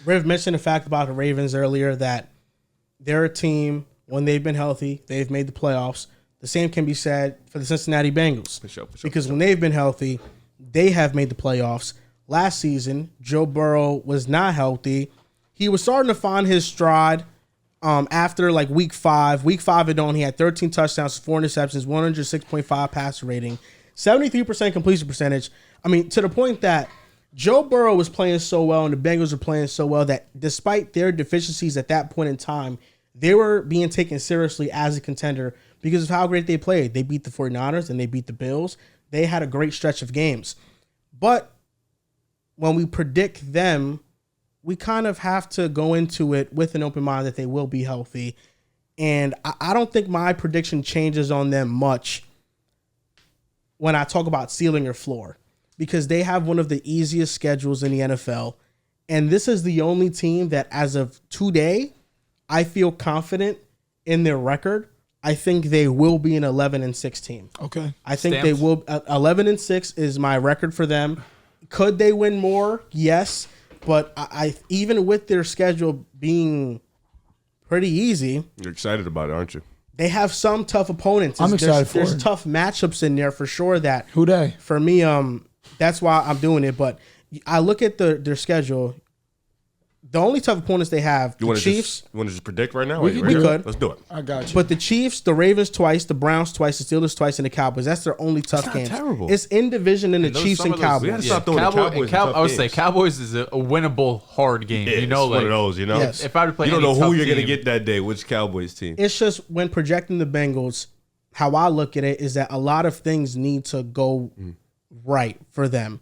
Riv mentioned the fact about the Ravens earlier that they're a team, when they've been healthy, they've made the playoffs. The same can be said for the Cincinnati Bengals. Because when they've been healthy, they have made the playoffs. Last season, Joe Burrow was not healthy. He was starting to find his stride after like week 5. Week 5 and on, he had 13 touchdowns, 4 interceptions, 106.5 passer rating, 73% completion percentage. I mean, to the point that Joe Burrow was playing so well and the Bengals were playing so well that despite their deficiencies at that point in time, they were being taken seriously as a contender because of how great they played. They beat the 49ers and they beat the Bills. They had a great stretch of games. But when we predict them, we kind of have to go into it with an open mind that they will be healthy. And I don't think my prediction changes on them much when I talk about ceiling or floor, because they have one of the easiest schedules in the NFL. And this is the only team that, as of today, I feel confident in their record. I think they will be an 11-6 team. Okay. I think they will. 11-6 is my record for them. Could they win more? Yes. But I even with their schedule being pretty easy. You're excited about it, aren't you? They have some tough opponents. I'm excited for it. There's tough matchups in there for sure. That who they? For me, that's why I'm doing it. But I look at their schedule. The only tough opponents they have, the Chiefs. You want to just predict right now? We could. Let's do it. I got you. But the Chiefs, the Ravens twice, the Browns twice, the Steelers twice, and the Cowboys. That's their only tough games. Terrible. It's in division in the Chiefs and Cowboys. We gotta stop throwing the Cowboys. I would say Cowboys is a winnable hard game. It's like one of those, Yes. If I were to play, you don't know who you're going to team, get that day. Which Cowboys team? It's just when projecting the Bengals, how I look at it is that a lot of things need to go right for them.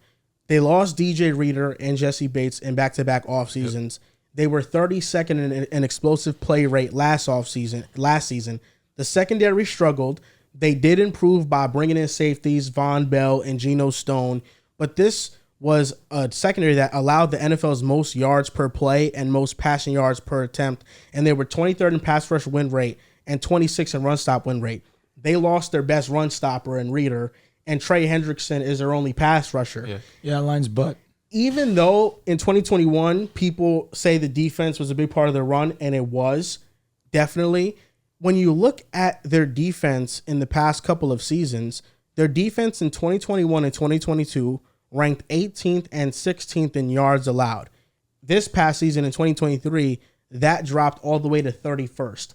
They lost DJ Reader and Jesse Bates in back-to-back off seasons. They were 32nd in an explosive play rate last season. The secondary struggled. They did improve by bringing in safeties, Von Bell and Geno Stone. But this was a secondary that allowed the NFL's most yards per play and most passing yards per attempt. And they were 23rd in pass rush win rate and 26th in run stop win rate. They lost their best run stopper in Reader, and Trey Hendrickson is their only pass rusher. Yeah, line's butt. Even though in 2021, people say the defense was a big part of their run, and it was, definitely. When you look at their defense in the past couple of seasons, their defense in 2021 and 2022 ranked 18th and 16th in yards allowed. This past season in 2023, that dropped all the way to 31st.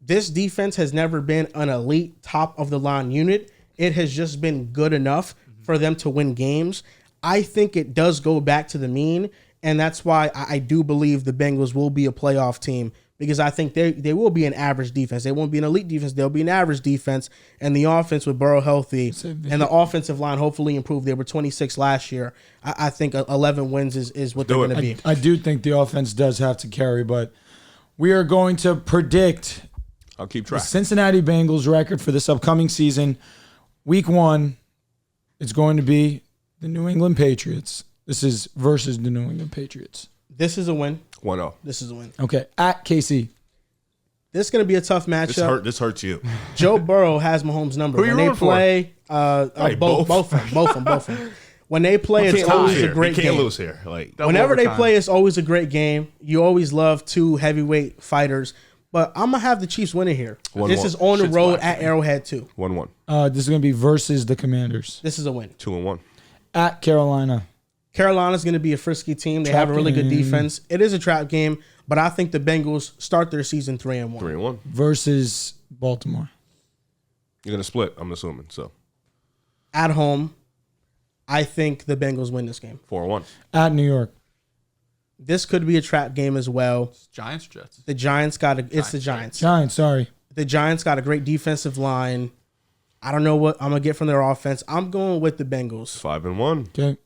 This defense has never been an elite top-of-the-line unit. It has just been good enough for them to win games. I think it does go back to the mean, and that's why I do believe the Bengals will be a playoff team, because I think they will be an average defense. They won't be an elite defense. They'll be an average defense, and the offense with Burrow healthy and the offensive line hopefully improved. They were 26 last year. I think 11 wins is what they're going to be. I do think the offense does have to carry, but we are going to predict I'll keep track. the Cincinnati Bengals record for this upcoming season. Week 1, it's going to be the New England Patriots. This is versus the New England Patriots. This is a win. 1-0. This is a win. Okay, at KC. This is going to be a tough matchup. This hurts you. Joe Burrow has Mahomes' number. Who are you when they rooting play, both of them. When they play, it's always a great game. You can't lose here. Whenever they play, it's always a great game. You always love two heavyweight fighters. But I'm going to have the Chiefs winning here. 1-1. This is on the road at Arrowhead, too. 1-1. This is going to be versus the Commanders. This is a win. 2-1. At Carolina. Carolina's going to be a frisky team. They have a really good defense. It is a trap game, but I think the Bengals start their season 3-1. 3-1. Versus Baltimore. You're going to split, I'm assuming. So At home, I think the Bengals win this game. 4-1. At New York. This could be a trap game as well. Giants, Jets. The Giants it's the Giants. Giants, sorry. The Giants got a great defensive line. I don't know what I'm going to get from their offense. I'm going with the Bengals. 5-1. Okay.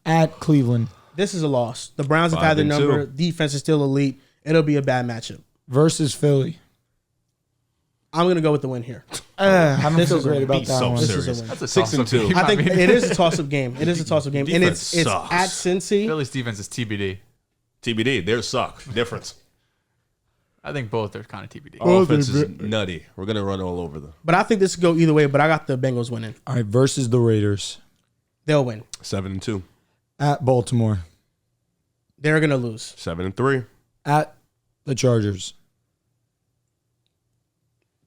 At Cleveland. This is a loss. The Browns have had their number. Defense is still elite. It'll be a bad matchup. Versus Philly. I'm going to go with the win here. I don't feel great about that one. This is a win. That's a 6-2. I think it is a toss-up game. It is a toss-up game. And it's sucks. at Cincy. Philly's defense is TBD. TBD. Theirs suck. Difference. I think both are kind of TBD. Our offense is nutty. We're going to run all over them. But I think this could go either way, but I got the Bengals winning. All right, versus the Raiders. They'll win. 7-2. At Baltimore. They're going to lose. 7-3. At the Chargers.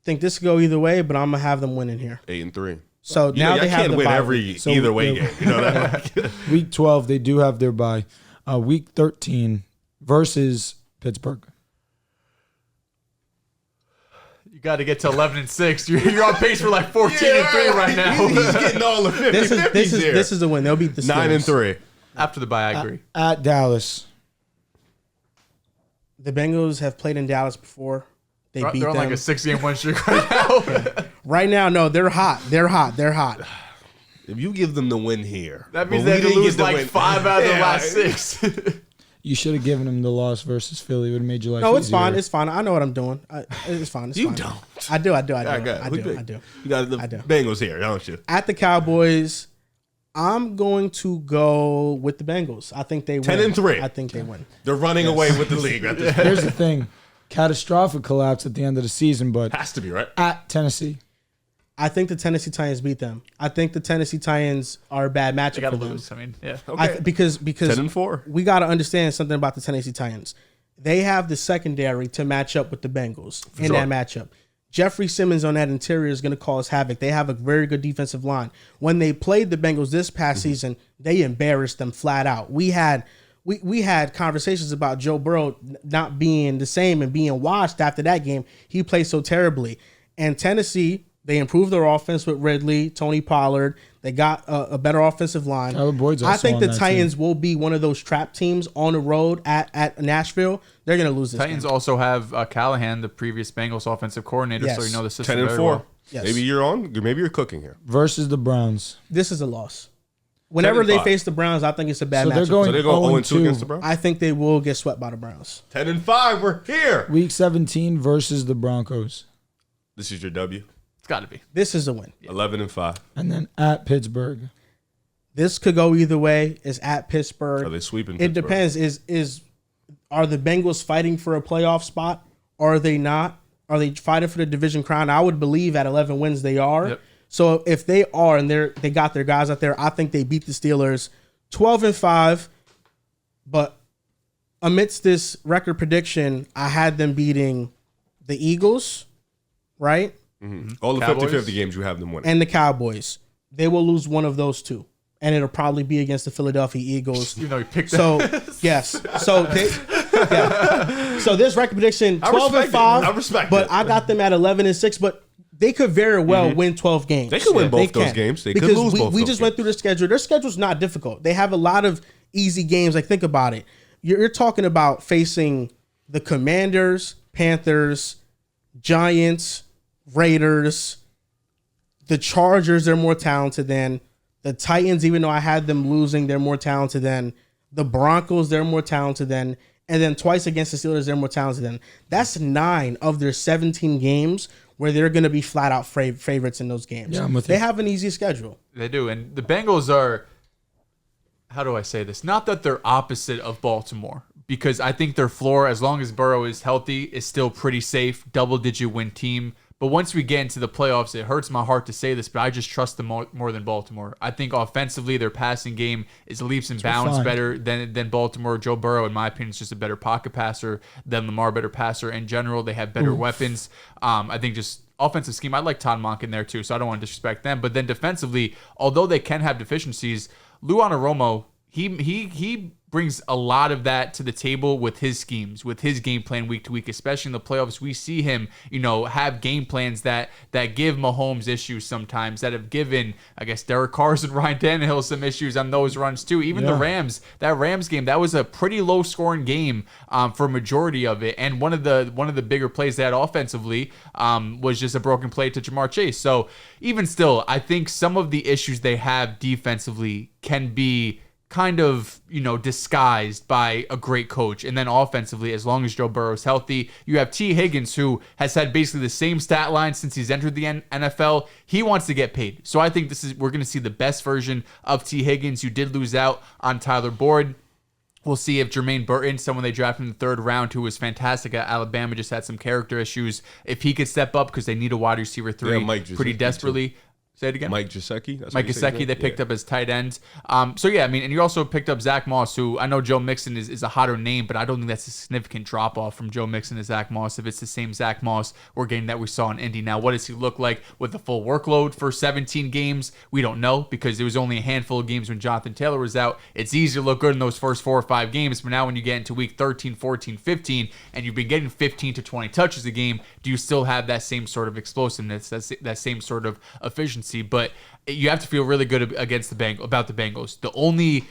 Think this could go either way, but I'm going to have them winning here. 8-3. So now they have can't the win bye every week. either way game. You know that? Week 12, they do have their bye. Week 13 versus Pittsburgh. You got to get to 11-6. You're on pace for like 14-3 right now. He's getting all the 50 This is the win. They'll beat the Steelers. 9-3. After the bye, I agree. At Dallas. The Bengals have played in Dallas before. They beat They're on them. like a 6-game win streak right now. Right now, no, they're hot. They're hot. They're hot. If you give them the win here, That means but they we had to didn't lose get the like win. 5 out of the Yeah, last 6. You should have given them the loss versus Philly. It would have made your life No, it's easier. fine. It's fine. I know what I'm doing. It's fine. It's You fine. don't. I do. I got I do. You got the I do. Bengals here, don't you? At the Cowboys, I'm going to go with the Bengals. I think they win. 10-3. I think they win. They're running away with the league at this point. Here's the thing. Catastrophic collapse at the end of the season, but Has to be, right? at Tennessee. I think the Tennessee Titans beat them. I think the Tennessee Titans are a bad matchup They got to for them. lose. I mean, yeah. Okay. Because 10-4. we got to understand something about the Tennessee Titans. They have the secondary to match up with the Bengals in sure. that matchup. Jeffrey Simmons on that interior is going to cause havoc. They have a very good defensive line. When they played the Bengals this past season, they embarrassed them flat out. We had conversations about Joe Burrow not being the same and being washed after that game. He played so terribly. And Tennessee, they improved their offense with Ridley, Tony Pollard. They got a better offensive line. Tyler Boyd's I also think on the that Titans will be one of those trap teams on the road at Nashville. They're going to lose this Titans game. also have Callahan, the previous Bengals offensive coordinator, so Yes. you know the system 10-4. very well. Yes. Maybe you're on. Maybe you're cooking here. Versus the Browns. This is a loss. Whenever they 10-5. face the Browns, I think it's a bad So matchup. they're going So they go 0-2 0-2. against the Browns. I think they will get swept by the Browns. 10-5. We're here. Week 17 versus the Broncos. This is your W. It's got to be. This is a win. 11-5. And then at Pittsburgh. This could go either way. It's at Pittsburgh. Are they sweeping? It Pittsburgh? depends. Are the Bengals fighting for a playoff spot? Or are they not? Are they fighting for the division crown? I would believe at 11 wins they are. Yep. So if they are and they got their guys out there, I think they beat the Steelers 12-5. But amidst this record prediction, I had them beating the Eagles, right? All the Cowboys? 50-50 games you have them winning. And the Cowboys. They will lose one of those two. And it'll probably be against the Philadelphia Eagles. Even though you picked So yes, so so this record prediction 12-5. I respect but it. I got them at 11-6. But they could very well win 12 games. They could win both those can. games. They could because lose both we those just went games. through the schedule. Their schedule's not difficult. They have a lot of easy games. Like think about it. You're talking about facing the Commanders, Panthers, Giants, Raiders, the Chargers. They're more talented than the Titans. Even though I had them losing, they're more talented than the Broncos. They're more talented than, and then twice against the Steelers, they're more talented than. That's 9 of their 17 games where they're going to be flat out favorites in those games. Yeah, I'm with they you. have an easy schedule. They do. And the Bengals are, how do I say this? Not that they're opposite of Baltimore, because I think their floor, as long as Burrow is healthy, is still pretty safe, double-digit win team. But once we get into the playoffs, it hurts my heart to say this, but I just trust them more than Baltimore. I think offensively, their passing game is leaps and bounds refined. better than Baltimore. Joe Burrow, in my opinion, is just a better pocket passer than Lamar, better passer in general. They have better weapons. I think just offensive scheme, I like Todd Monk in there too, so I don't want to disrespect them. But then defensively, although they can have deficiencies, Lou Anarumo, he brings a lot of that to the table with his schemes, with his game plan week to week, especially in the playoffs. We see him, have game plans that give Mahomes issues sometimes, that have given, I guess, Derek Carr's and Ryan Tannehill some issues on those runs too. Even the Rams, that Rams game, that was a pretty low scoring game for a majority of it. And one of the bigger plays they had offensively was just a broken play to Jamar Chase. So even still, I think some of the issues they have defensively can be kind of, disguised by a great coach. And then offensively, as long as Joe Burrow's healthy, you have T. Higgins, who has had basically the same stat line since he's entered the NFL. He wants to get paid. So I think we're going to see the best version of T. Higgins. You did lose out on Tyler Boyd. We'll see if Jermaine Burton, someone they drafted in the 3rd round, who was fantastic at Alabama, just had some character issues, if he could step up, because they need a wide receiver 3 Mike just pretty hit me, too. desperately. Say it again. Mike Gesicki. Mike Gesicki, they picked up as tight ends. So, yeah, I mean, and you also picked up Zach Moss, who I know Joe Mixon is a hotter name, but I don't think that's a significant drop-off from Joe Mixon to Zach Moss if it's the same Zach Moss we're getting that we saw in Indy. Now, what does he look like with a full workload for 17 games? We don't know because there was only a handful of games when Jonathan Taylor was out. It's easy to look good in those first 4 or 5 games, but now when you get into week 13, 14, 15, and you've been getting 15 to 20 touches a game, do you still have that same sort of explosiveness, that same sort of efficiency? But you have to feel really good against about the Bengals. The only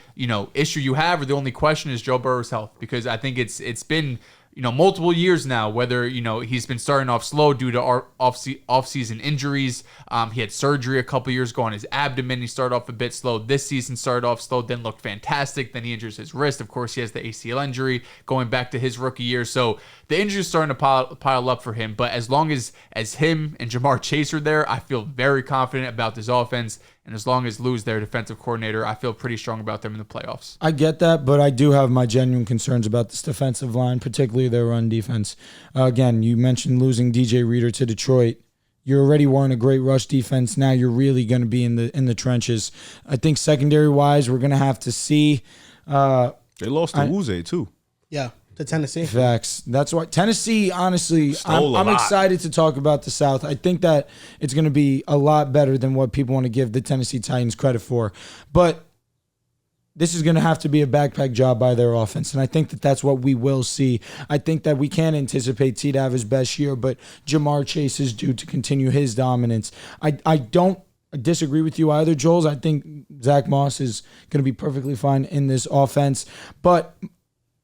issue you have, or the only question, is Joe Burrow's health, because I think it's been multiple years now, whether, he's been starting off slow due to off-season injuries. He had surgery a couple years ago on his abdomen. He started off a bit slow. This season started off slow, then looked fantastic. Then he injures his wrist. Of course, he has the ACL injury going back to his rookie year. So the injuries starting to pile up for him. But as long as him and Jamar Chase are there, I feel very confident about this offense. And as long as Lou's their defensive coordinator, I feel pretty strong about them in the playoffs. I get that, but I do have my genuine concerns about this defensive line, particularly their run defense. Again, you mentioned losing DJ Reader to Detroit. You already weren't a great rush defense. Now you're really going to be in the trenches. I think secondary-wise, we're going to have to see. They lost to Uze, too. Yeah. To Tennessee. Facts. That's why Tennessee, honestly, I'm excited to talk about the South. I think that it's going to be a lot better than what people want to give the Tennessee Titans credit for. But this is going to have to be a backpack job by their offense, and I think that that's what we will see. I think that we can anticipate T to have his best year, but Jamar Chase is due to continue his dominance. I don't disagree with you either, Joel. I think Zach Moss is going to be perfectly fine in this offense, but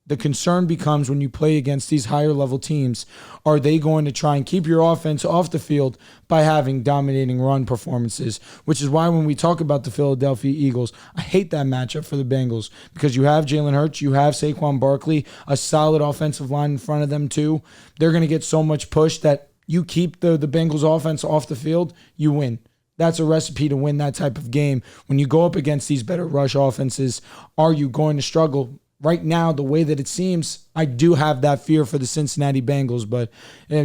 the concern becomes when you play against these higher level teams, are they going to try and keep your offense off the field by having dominating run performances? Which is why when we talk about the Philadelphia Eagles, I hate that matchup for the Bengals, because you have Jalen Hurts, you have Saquon Barkley, a solid offensive line in front of them too. They're going to get so much push that you keep the Bengals offense off the field, you win. That's a recipe to win that type of game. When you go up against these better rush offenses, are you going to struggle? Right now, the way that it seems, I do have that fear for the Cincinnati Bengals, but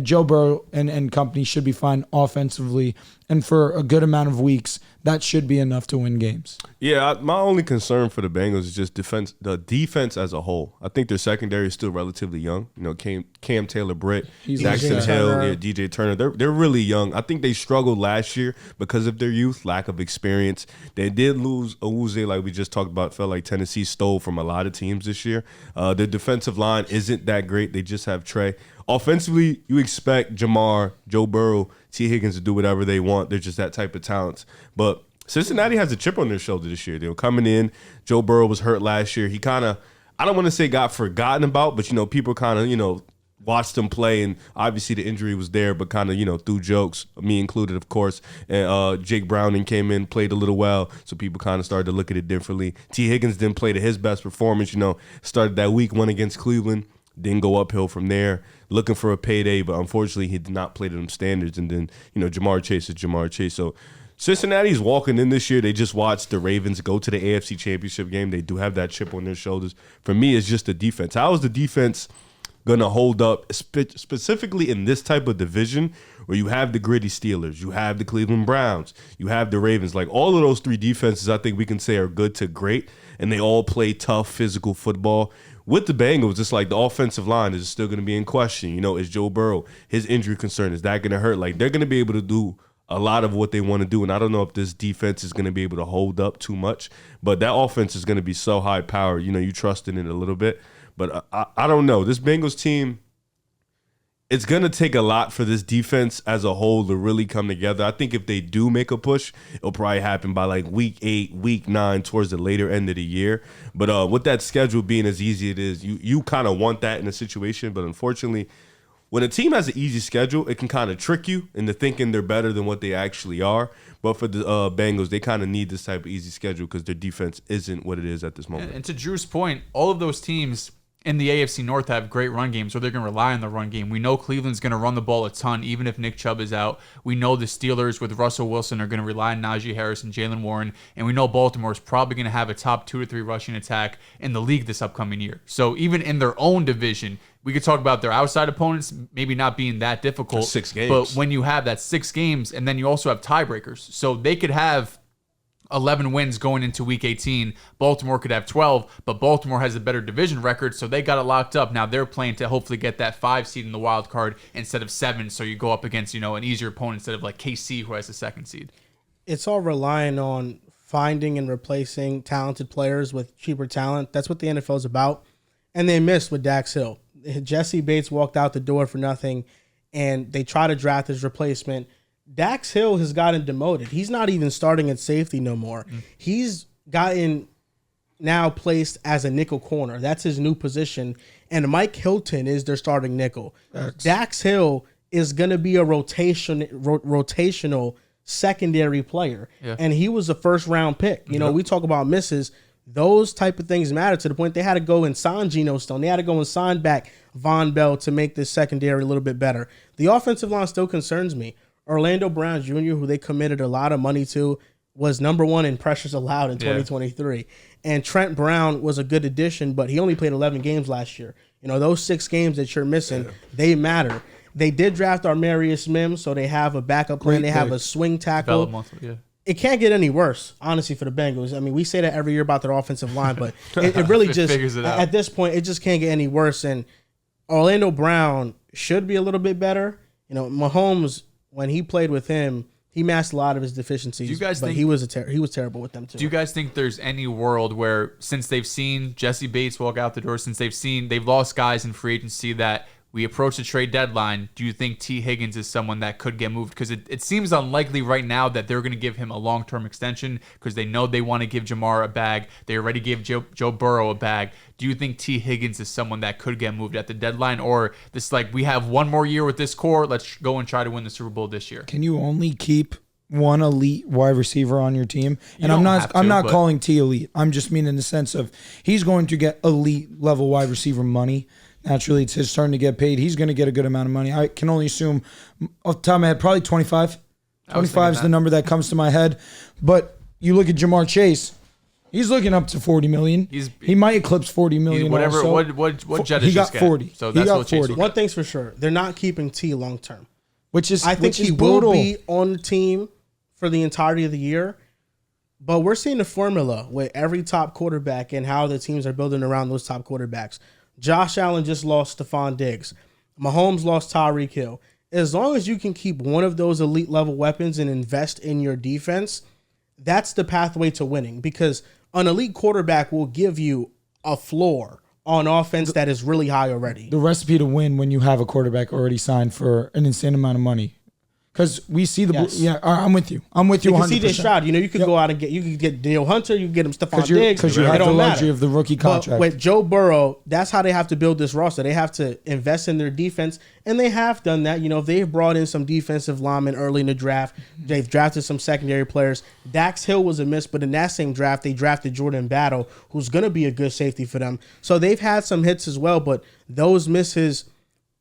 Joe Burrow and company should be fine offensively, and for a good amount of weeks, that should be enough to win games. Yeah, my only concern for the Bengals is just the defense as a whole. I think their secondary is still relatively young. Cam Taylor-Britt, Jackson Hill, DJ Turner, they're really young. I think they struggled last year because of their youth, lack of experience. They did lose Awuzie, like we just talked about. Felt like Tennessee stole from a lot of teams this year. Their defensive line isn't that great. They just have Trey. Offensively, you expect Jamar, Joe Burrow, T. Higgins to do whatever they want. They're just that type of talents. But Cincinnati has a chip on their shoulder this year. They were coming in. Joe Burrow was hurt last year. He kind of, I don't want to say got forgotten about, but, people kind of, watched him play, and obviously the injury was there, but kind of, threw jokes, me included, of course. And Jake Browning came in, played a little well, so people kind of started to look at it differently. T. Higgins didn't play to his best performance, started that week 1 against Cleveland, didn't go uphill from there, looking for a payday, but unfortunately he did not play to them standards. And then, Jamar Chase is Jamar Chase. So Cincinnati's walking in this year. They just watched the Ravens go to the AFC Championship game. They do have that chip on their shoulders. For me, it's just the defense. How is the defense going to hold up, specifically in this type of division where you have the gritty Steelers, you have the Cleveland Browns, you have the Ravens? Like, all of those 3 defenses, I think we can say are good to great, and they all play tough, physical football. With the Bengals, it's like the offensive line is still going to be in question. Is Joe Burrow, his injury concern, is that going to hurt? Like, they're going to be able to do a lot of what they want to do, and I don't know if this defense is going to be able to hold up too much, but that offense is going to be so high-powered. You trust in it a little bit. But I don't know. This Bengals team, it's going to take a lot for this defense as a whole to really come together. I think if they do make a push, it'll probably happen by like week 8, week 9, towards the later end of the year. But with that schedule being as easy as it is, you kind of want that in a situation. But unfortunately, when a team has an easy schedule, it can kind of trick you into thinking they're better than what they actually are. But for the Bengals, they kind of need this type of easy schedule because their defense isn't what it is at this moment. And to Drew's point, all of those teams in the AFC North have great run games, or they're going to rely on the run game. We know Cleveland's going to run the ball a ton, even if Nick Chubb is out. We know the Steelers with Russell Wilson are going to rely on Najee Harris and Jalen Warren. And we know Baltimore is probably going to have a top 2 to 3 rushing attack in the league this upcoming year. So even in their own division, we could talk about their outside opponents maybe not being that difficult. 6 games. But when you have that 6 games, and then you also have tiebreakers. So they could have 11 wins going into week 18. Baltimore could have 12, but Baltimore has a better division record, so they got it locked up. Now they're playing to hopefully get that 5 seed in the wild card instead of 7, so you go up against, an easier opponent instead of like KC, who has the 2nd seed. It's all relying on finding and replacing talented players with cheaper talent. That's what the NFL is about. And they missed with Dax Hill. Jesse Bates walked out the door for nothing, and they tried to draft his replacement. Dax Hill has gotten demoted. He's not even starting at safety no more. He's gotten now placed as a nickel corner. That's his new position. And Mike Hilton is their starting nickel. Dax Hill is going to be a rotational secondary player. Yeah. And he was a first-round pick. We talk about misses. Those type of things matter to the point they had to go and sign Geno Stone. They had to go and sign back Von Bell to make this secondary a little bit better. The offensive line still concerns me. Orlando Brown Jr., who they committed a lot of money to, was number 1 in pressures allowed in 2023. Yeah. And Trent Brown was a good addition, but he only played 11 games last year. Those 6 games that you're missing, they matter. They did draft Armarius Mims, so they have a backup plan. They have a swing tackle. It can't get any worse, honestly, for the Bengals. I mean, we say that every year about their offensive line, but it really just, figures it out. At this point, it just can't get any worse. And Orlando Brown should be a little bit better. Mahomes, when he played with him, he masked a lot of his deficiencies. Do you guys think he was terrible with them too? Do you guys think there's any world where, since they've seen Jesse Bates walk out the door, since they've lost guys in free agency, that we approach the trade deadline, do you think T. Higgins is someone that could get moved? Because it seems unlikely right now that they're going to give him a long-term extension because they know they want to give Jamar a bag. They already gave Joe Burrow a bag. Do you think T. Higgins is someone that could get moved at the deadline? Or this, we have one more year with this core, let's go and try to win the Super Bowl this year? Can you only keep one elite wide receiver on your team? And I'm not calling T elite. I'm just meaning in the sense of he's going to get elite level wide receiver money. Naturally, it's his turn to get paid. He's going to get a good amount of money. I can only assume, off the top of my head, probably 25. 25 is the number that comes to my head. But you look at Jamar Chase, he's looking up to $40 million. He might eclipse $40 million. Whatever. What Jett he got 40. So that's what Chase 40. One thing's for sure, they're not keeping T long term. I think he will be on the team for the entirety of the year. But we're seeing the formula with every top quarterback and how the teams are building around those top quarterbacks. Josh Allen just lost Stephon Diggs. Mahomes lost Tyreek Hill. As long as you can keep one of those elite level weapons and invest in your defense, that's the pathway to winning, because an elite quarterback will give you a floor on offense that is really high already. The recipe to win when you have a quarterback already signed for an insane amount of money. Because we see I'm with you. I'm with you 100%. CJ Stroud, you could go out and get Daniel Hunter, you can get him Stephon Diggs. Because you have the luxury of the rookie contract. But with Joe Burrow, that's how they have to build this roster. They have to invest in their defense, and they have done that. They've brought in some defensive linemen early in the draft. They've drafted some secondary players. Dax Hill was a miss, but in that same draft, they drafted Jordan Battle, who's going to be a good safety for them. So they've had some hits as well, but those misses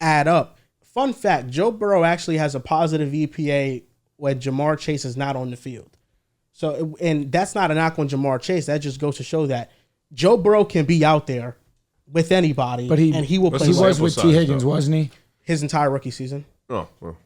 add up. Fun fact, Joe Burrow actually has a positive EPA when Jamar Chase is not on the field. So, and that's not a knock on Jamar Chase. That just goes to show that Joe Burrow can be out there with anybody, and he will play. He was with T. Higgins, wasn't he? His entire rookie season. Oh, well.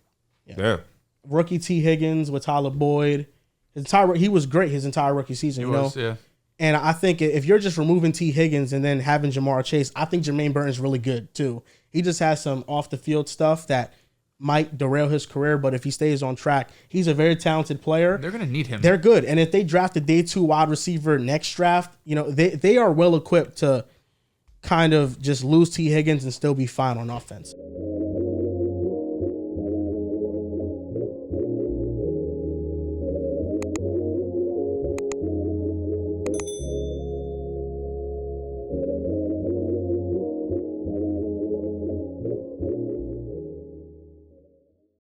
Yeah. Rookie T. Higgins with Tyler Boyd. He was great his entire rookie season. Yeah. And I think if you're just removing T. Higgins and then having Jamar Chase, I think Jermaine Burton's really good too. He just has some off-the-field stuff that might derail his career, but if he stays on track, he's a very talented player. They're going to need him. They're good. And if they draft a day 2 wide receiver next draft, they are well-equipped to kind of just lose T. Higgins and still be fine on offense.